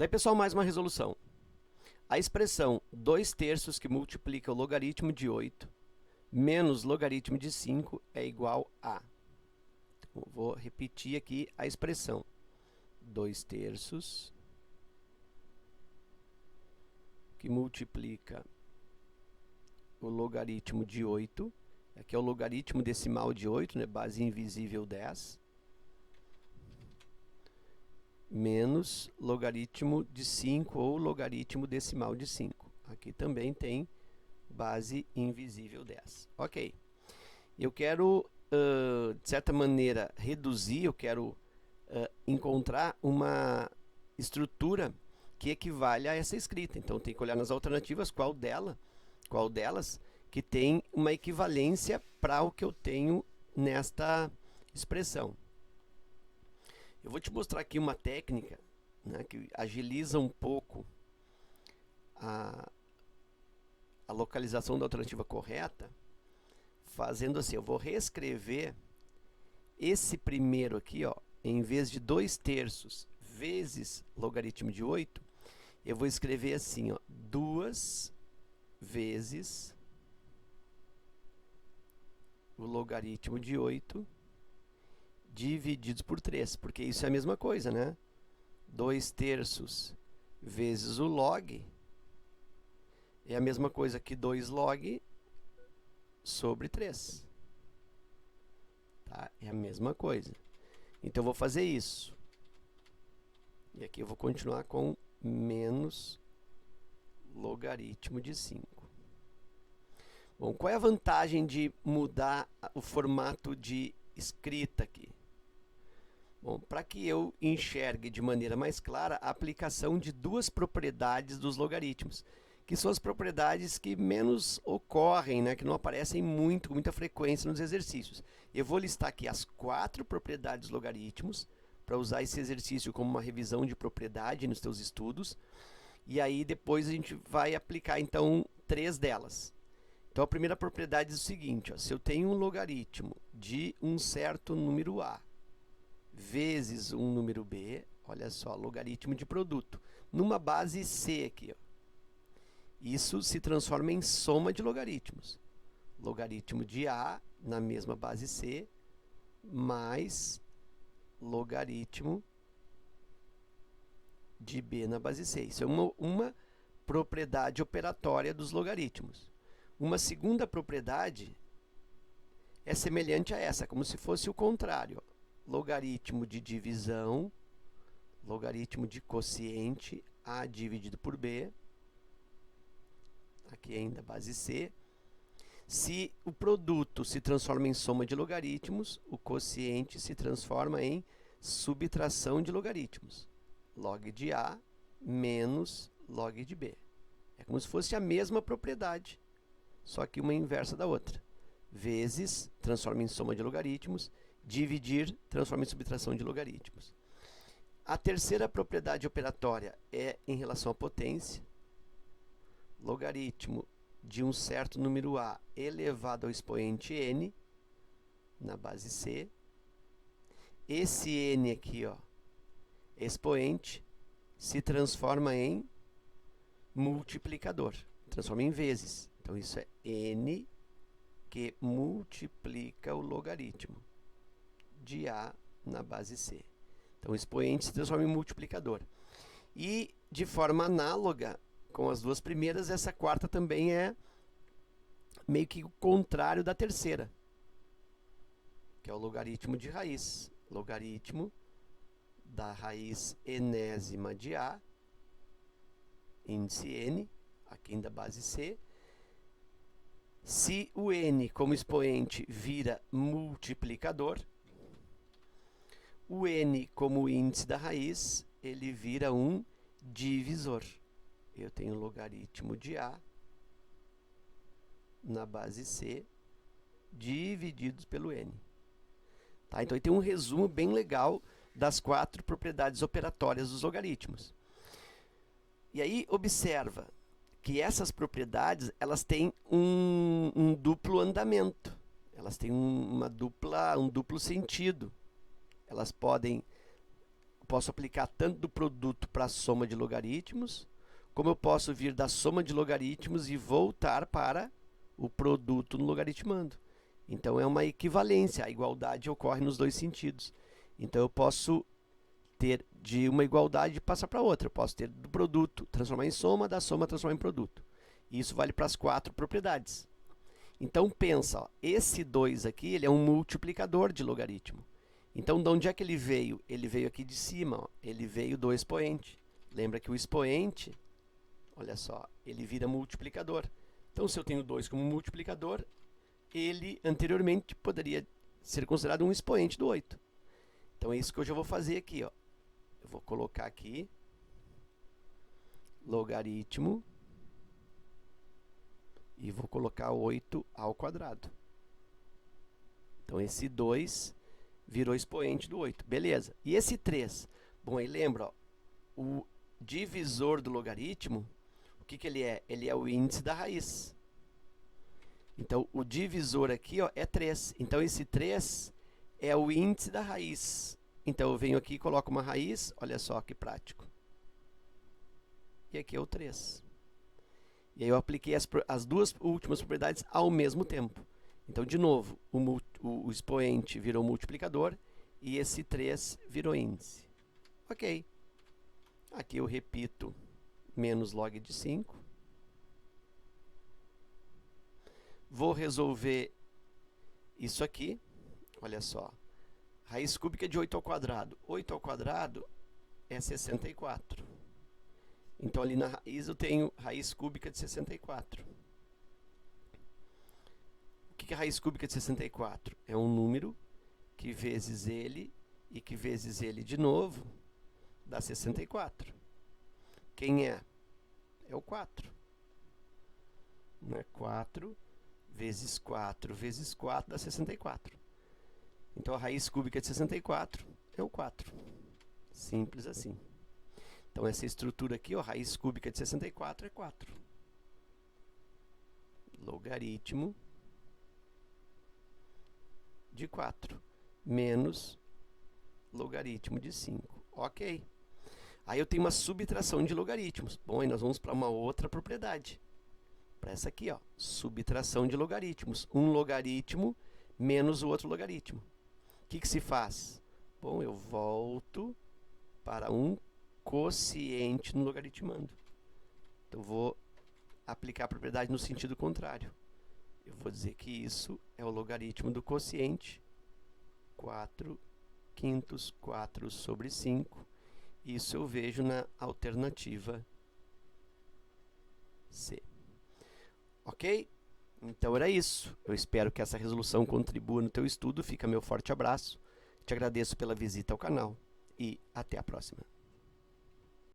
Daí, pessoal, mais uma resolução. A expressão 2/3 que multiplica o logaritmo de 8 menos logaritmo de 5 é igual a... Então, vou repetir aqui a expressão. 2/3 que multiplica o logaritmo de 8, aqui é o logaritmo decimal de 8, né, base invisível 10, menos logaritmo de 5 ou logaritmo decimal de 5. Aqui também tem base invisível 10. Ok. Eu quero, de certa maneira, reduzir, eu quero encontrar uma estrutura que equivale a essa escrita. Então, tem que olhar nas alternativas qual delas que tem uma equivalência para o que eu tenho nesta expressão. Eu vou te mostrar aqui uma técnica, né, que agiliza um pouco a localização da alternativa correta, fazendo assim. Eu vou reescrever esse primeiro aqui, ó, em vez de 2/3 vezes logaritmo de 8, eu vou escrever assim, ó, 2 vezes o logaritmo de 8 divididos por 3, porque isso é a mesma coisa, né? 2/3 vezes o log é a mesma coisa que 2 log sobre 3. Tá? É a mesma coisa. Então, eu vou fazer isso. E aqui eu vou continuar com menos logaritmo de 5. Bom, qual é a vantagem de mudar o formato de escrita aqui? Bom, para que eu enxergue de maneira mais clara a aplicação de duas propriedades dos logaritmos, que são as propriedades que menos ocorrem, né, que não aparecem com muita frequência nos exercícios. Eu vou listar aqui as 4 propriedades dos logaritmos, para usar esse exercício como uma revisão de propriedade nos teus estudos, e aí depois a gente vai aplicar, então, 3 delas. Então, a primeira propriedade diz o seguinte, ó, se eu tenho um logaritmo de um certo número A, vezes um número B, olha só, logaritmo de produto, numa base C aqui, ó. Isso se transforma em soma de logaritmos. Logaritmo de A na mesma base C, mais logaritmo de B na base C. Isso é uma propriedade operatória dos logaritmos. Uma segunda propriedade é semelhante a essa, como se fosse o contrário. Logaritmo de divisão, logaritmo de quociente, A dividido por B, aqui ainda base C. Se o produto se transforma em soma de logaritmos, o quociente se transforma em subtração de logaritmos. Log de A menos log de B. É como se fosse a mesma propriedade, só que uma inversa da outra. Vezes, transforma em soma de logaritmos, dividir, transforma em subtração de logaritmos. A terceira propriedade operatória é em relação à potência. Logaritmo de um certo número A elevado ao expoente n, na base C. Esse n aqui, ó, expoente, se transforma em multiplicador, transforma em vezes. Então, isso é n que multiplica o logaritmo de A na base C. Então, o expoente se transforma em multiplicador. E, de forma análoga com as duas primeiras, essa quarta também é meio que o contrário da terceira, que é o logaritmo de raiz. Logaritmo da raiz enésima de A, índice n, aqui da base C. Se o n como expoente vira multiplicador, o n como índice da raiz, ele vira um divisor. Eu tenho logaritmo de A na base C divididos pelo n. Tá? Então, aí tem um resumo bem legal das 4 propriedades operatórias dos logaritmos. E aí, observa que essas propriedades, elas têm um duplo andamento. Elas têm um duplo sentido. Elas podem posso aplicar tanto do produto para a soma de logaritmos, como eu posso vir da soma de logaritmos e voltar para o produto no logaritmando. Então é uma equivalência, a igualdade ocorre nos dois sentidos. Então eu posso ter de uma igualdade passar para outra. Eu posso ter do produto transformar em soma, da soma transformar em produto. E isso vale para as 4 propriedades. Então pensa, ó, esse 2 aqui ele é um multiplicador de logaritmo. Então de onde é que ele veio? Ele veio aqui de cima, ó, ele veio do expoente. Lembra que o expoente, olha só, ele vira multiplicador. Então se eu tenho 2 como multiplicador, ele anteriormente poderia ser considerado um expoente do 8. Então é isso que eu já vou fazer aqui, ó. Eu vou colocar aqui logaritmo e vou colocar 8 ao quadrado. Então esse 2 virou expoente do 8. Beleza. E esse 3? Bom, aí lembra, ó, o divisor do logaritmo, o que ele é? Ele é o índice da raiz. Então o divisor aqui, ó, é 3. Então esse 3 é o índice da raiz. Então eu venho aqui e coloco uma raiz, olha só que prático. E aqui é o 3. E aí eu apliquei as duas últimas propriedades ao mesmo tempo. Então, de novo, o expoente virou multiplicador e esse 3 virou índice. Ok. Aqui eu repito menos log de 5. Vou resolver isso aqui. Olha só. Raiz cúbica de 8 ao quadrado. 8 ao quadrado é 64. Então, ali na raiz eu tenho raiz cúbica de 64. O que é raiz cúbica de 64? É um número que vezes ele e que vezes ele de novo dá 64. Quem é? É o 4. Não é 4 vezes 4 vezes 4 dá 64. Então, a raiz cúbica de 64 é o 4. Simples assim. Então, essa estrutura aqui, ó, raiz cúbica de 64 é 4. Logaritmo de 4 menos logaritmo de 5. Ok. Aí eu tenho uma subtração de logaritmos. Bom, aí nós vamos para uma outra propriedade. Para essa aqui, ó, subtração de logaritmos. Um logaritmo menos o outro logaritmo. O que se faz? Bom, eu volto para um quociente no logaritmando. Então, vou aplicar a propriedade no sentido contrário. Eu vou dizer que isso é o logaritmo do quociente, 4 quintos 4 sobre 5. Isso eu vejo na alternativa C. Ok? Então era isso. Eu espero que essa resolução contribua no teu estudo. Fica meu forte abraço. Te agradeço pela visita ao canal e até a próxima.